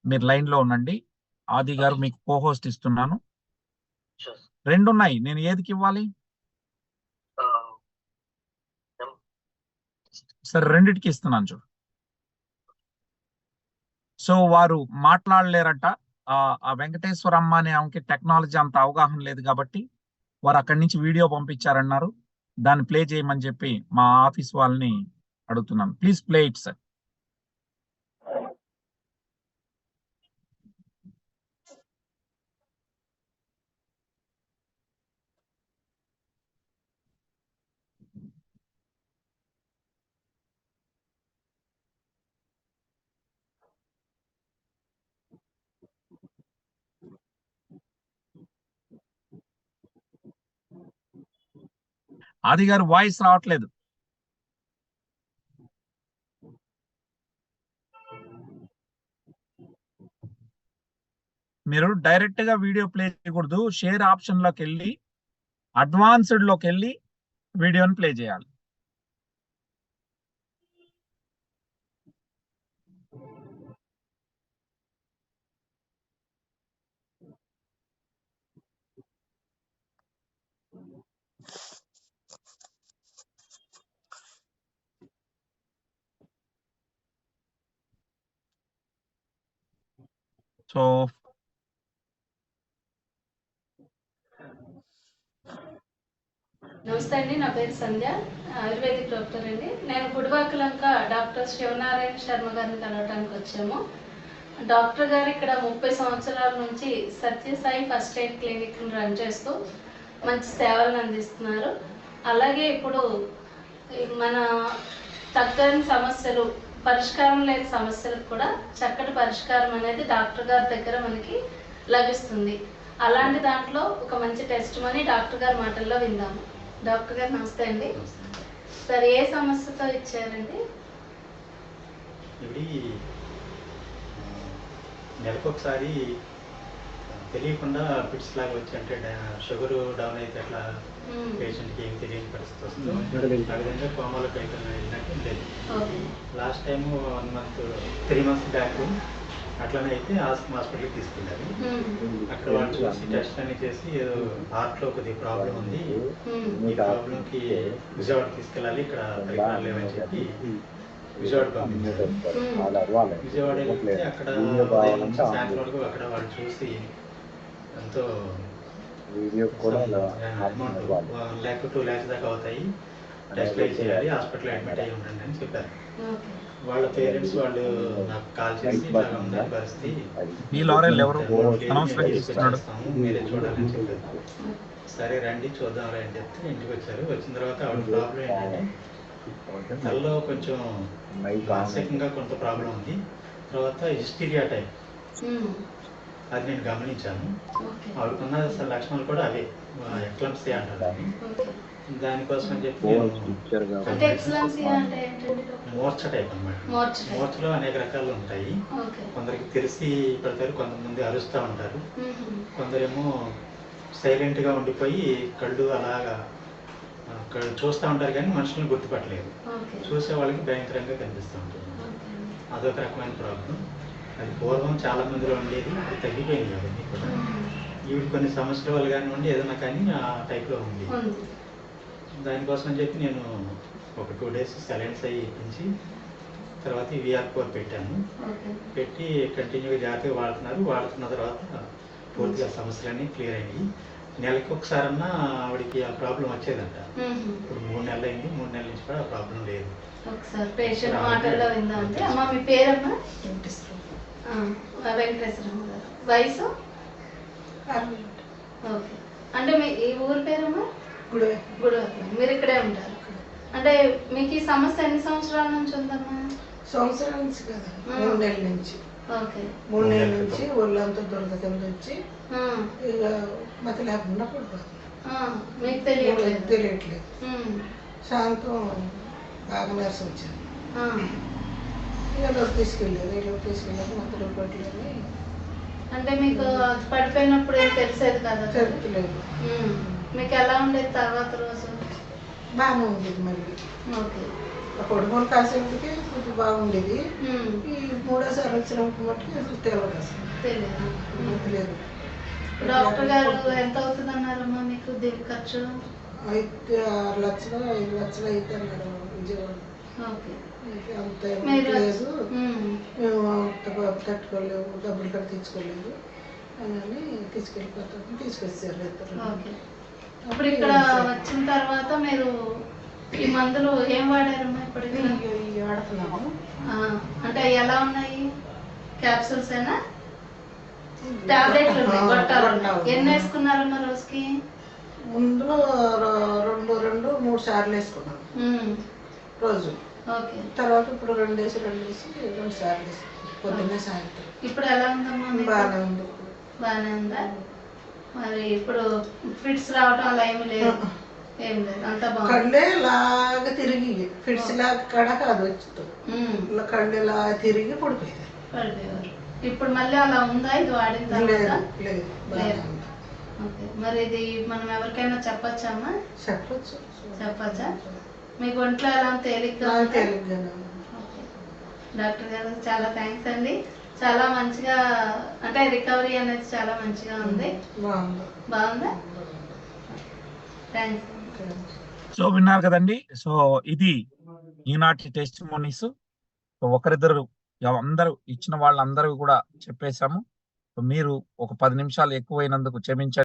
మీరు లైన్ లో ఉండండి. ఆది గారు మీకు కో హోస్ట్ ఇస్తున్నాను. Sure. రెండు ఉన్నాయి, నేను ఏదికి ఇవ్వాలి? సరే, రెండిటికి ఇస్తున్నాను చూడు. సో వారు మాట్లాడలేరట. ఆ వెంకటేశ్వరమ్మ అనే ఆమెకి టెక్నాలజీ అంత అవగాహన లేదు కాబట్టి వారు అక్కడి నుంచి వీడియో పంపించారన్నారు. దాన్ని ప్లే చేయమని చెప్పి మా ఆఫీస్ వాళ్ళని అడుగుతున్నాను. Please play it sir. ఆది గారు వాయిస్ రావట్లేదు. మీరు డైరెక్ట్ గా వీడియో ప్లే చేయకూడదు. షేర్ ఆప్షన్ లోకి వెళ్ళి అడ్వాన్స్డ్ లోకి వెళ్ళి వీడియోని ప్లే చేయాలి. సో నమస్తే అండి, నా పేరు సంధ్య, ఆయుర్వేదిక్ డాక్టర్ అండి. నేను గుడివాకలంక డాక్టర్ శివనారాయణ శర్మ గారిని కలవడానికి వచ్చాము. డాక్టర్ గారు ఇక్కడ 30 సంవత్సరాల నుంచి సత్యసాయి ఫస్ట్ ఎయిడ్ క్లినిక్ని రన్ చేస్తూ మంచి సేవలను అందిస్తున్నారు. అలాగే ఇప్పుడు మన తగ్గని సమస్యలు, పరిష్కారం లేని సమస్యలకు కూడా చక్కటి పరిష్కారం అనేది డాక్టర్ గారి దగ్గర మనకి లభిస్తుంది. అలాంటి దాంట్లో ఒక మంచి టెస్ట్ మనీ డాక్టర్ గారి మాటల్లో విందాము. డాక్టర్ గారు నమస్తే అండి. సార్, ఏ సమస్యతో ఇచ్చారండి? ఇవి నెలకొకసారి తెలియకుండా పిట్స్ లాగా వచ్చి, అంటే షుగర్ డౌన్ అయితే అట్లా పేషెంట్కి ఏం తెలియని పరిస్థితి వస్తుంది. ఆ విధంగా కోమాలకు వెళ్ళినట్టు లేదు. లాస్ట్ టైం 3 months బ్యాక్ అట్లనే అయితే హాస్పిటల్కి తీసుకెళ్ళారు. అక్కడ వాళ్ళు చూసి టెస్ట్ అన్ని చేసి ఏదో హార్ట్లో కొద్దిగా ప్రాబ్లం ఉంది, ఈ ప్రాబ్లంకి విజయవాడ తీసుకెళ్ళాలి, ఇక్కడ పరికరాలు లేవని చెప్పి విజయవాడ పంపించారు. విజయవాడ వెళ్తే అక్కడ సాయంత్రం వరకు అక్కడ వాళ్ళు చూసి ఎంతో అమౌంట్ 1 lakh 2 lakhs దాకా అవుతాయి, టెస్ట్ చేయాలి, హాస్పిటల్లో అడ్మిట్ అయ్యి ఉండండి అని చెప్పారు. వాళ్ళ పేరెంట్స్ వాళ్ళు నాకు కాల్ చేసి ఇలాగ ఉన్న పరిస్థితి, మీరే చూడాలని చెప్పారు. సరే రండి చూద్దాం అని చెప్తే ఇంటికి వచ్చారు. వచ్చిన తర్వాత ఆవిడ ప్రాబ్లం ఏంటంటే తలలో కొంచెం మానసికంగా కొంత ప్రాబ్లం ఉంది, తర్వాత హిస్టీరియా టైప్, అది నేను గమనించాను. ఆవిడకున్న అసలు లక్షణాలు కూడా అవే, ఎక్లమ్సీ అంటారు దాన్ని. దానికోసం అని చెప్పి మూర్ఛ టైప్ అనమాట. మూర్ఛలో అనేక రకాలు ఉంటాయి. కొందరికి తెలిసి పడతారు, కొంతమంది అరుస్తూ ఉంటారు, కొందరేమో సైలెంట్గా ఉండిపోయి కళ్ళు అలాగా చూస్తూ ఉంటారు కానీ మనుషులను గుర్తుపట్టలేరు, చూసే వాళ్ళకి భయంకరంగా కనిపిస్తూ ఉంటుంది. అదొక రకమైన ప్రాబ్లం. అది పూర్వం చాలా మందిలో ఉండేది, అది తగ్గిపోయింది అవన్నీ కూడా. ఇవి కొన్ని సమస్యల వల్ల కానివ్వండి ఏదైనా కానీ ఆ టైప్లో ఉంది. దానికోసం అని చెప్పి నేను ఒక 2 days సైలెన్స్ అయ్యి ఇప్పించి తర్వాత VR4 పెట్టాను. పెట్టి కంటిన్యూగా జాగ్రత్తగా వాడుతున్న తర్వాత పూర్తిగా సమస్యలన్నీ క్లియర్ అయినాయి. నెలకి ఒకసారన్నా ఆవిడకి ఆ ప్రాబ్లం వచ్చేదంట. ఇప్పుడు 3 నెలలు అయింది, 3 నెలల నుంచి కూడా ఆ ప్రాబ్లం లేదు. ఒకసారి పేషెంట్ మాటల్లో విందామంటే, అమ్మ మీ పేరమ్మా? వెంకటేశ్వరమ్మ గారు. వయసు? ఓకే. అంటే మీ ఈ ఊరి పేరమ్మా? గుడివాకలం. మీరు ఇక్కడే ఉంటారు. అంటే మీకు ఈ సమస్య ఎన్ని సంవత్సరాల నుంచి ఉందమ్మా? సంవత్సరాల నుంచి కదా, 3 నెలల నుంచి. ఓకే. 3 నెలల నుంచి ఒళ్ళంతా దురద కింద వచ్చి ఇక మతి లేకుండా పడిపోతుంది. మీకు తెలియట్లేదు. సాయంత్రం బాగా నీరసం వచ్చింది. ఇక లోకి తీసుకెళ్ళారు మధ్యలో పట్టలేదు. అంటే మీకు పడిపోయినప్పుడు ఏం తెలిసేది కదా? జరుగుతలేదు. మీకు ఎలా ఉండేది తర్వాత రోజు? బాగానే ఉండేది మళ్ళీ. ఓకే. కొడుకులు కాసేపటికి కొంచెం బాగుండేది. ఈ మూడోసారి వచ్చినప్పుడు మట్టుకు అసలు తెలియదు, అసలు తెలియదు. డాక్టర్ గారు ఎంత అవుతుంది అన్నారమ్మా మీకు దీని ఖర్చు? అయితే 6 లక్షలు 5 లక్షలు అయితే అన్నారు విజయవాడ. అంత లేదు, మేము అంత తట్టుకోలేము, డబ్బులు కూడా తీసుకోలేదు అని తీసుకెళ్ళిపోతాం. తీసుకొచ్చారు ఇద్దరు. ఇప్పుడు ఇక్కడ వచ్చిన తర్వాత మీరు ఈ మందులు ఏం వాడారమ్మా ఇప్పటికి? వాడుతున్నాము. అంటే ఎలా ఉన్నాయి? క్యాప్సూల్స్ అయినా టాబ్లెట్లు ఉన్నాయి, గొట్టాలు ఉన్నాయి. ఎన్ని వేసుకున్నారమ్మా రోజుకి? ముందు 2-3 సార్లు వేసుకున్నాం రోజు. తర్వాత ఇప్పుడు 2 సార్లు వేసుకున్నాం, పొద్దున్నే సాయంత్రం. ఇప్పుడు ఎలా ఉందమ్మా? బాగానే ఉంది. బాగానే ఉందా? మరి ఇప్పుడు ఫిట్స్ రావటం అలా ఏమి లేదు? ఏం లేదు, అంతా బాగుంది. కళ్ళే లాగా తిరిగి ఫిట్స్ లాగా కడ కాదు వచ్చి కళ్ళు ఇలా తిరిగి పడిపోయారు. ఇప్పుడు మళ్ళీ అలా ఉందా ఇది వాడిన తర్వాత? లేదు. మరి ఇది మనం ఎవరికైనా చెప్పచ్చమ్మా? చెప్పచ్చా? మీకు ఒంట్లో ఎలా తేలిగ్గా? డాక్టర్ గారు చాలా థ్యాంక్స్ అండి. చాలా మంచిగా, అంటే రికవరీ అనేది చాలా మంచిగా ఉంది. బాగుందా? థ్యాంక్స్. సో విన్నారు కదండి. సో ఇది ఈనాటి టెస్టిమోనీస్. ఒకరిద్దరు అందరూ ఇచ్చిన వాళ్ళందరూ కూడా చెప్పేశాము. మీరు ఒక 10 నిమిషాలు ఎక్కువైనందుకు క్షమించండి.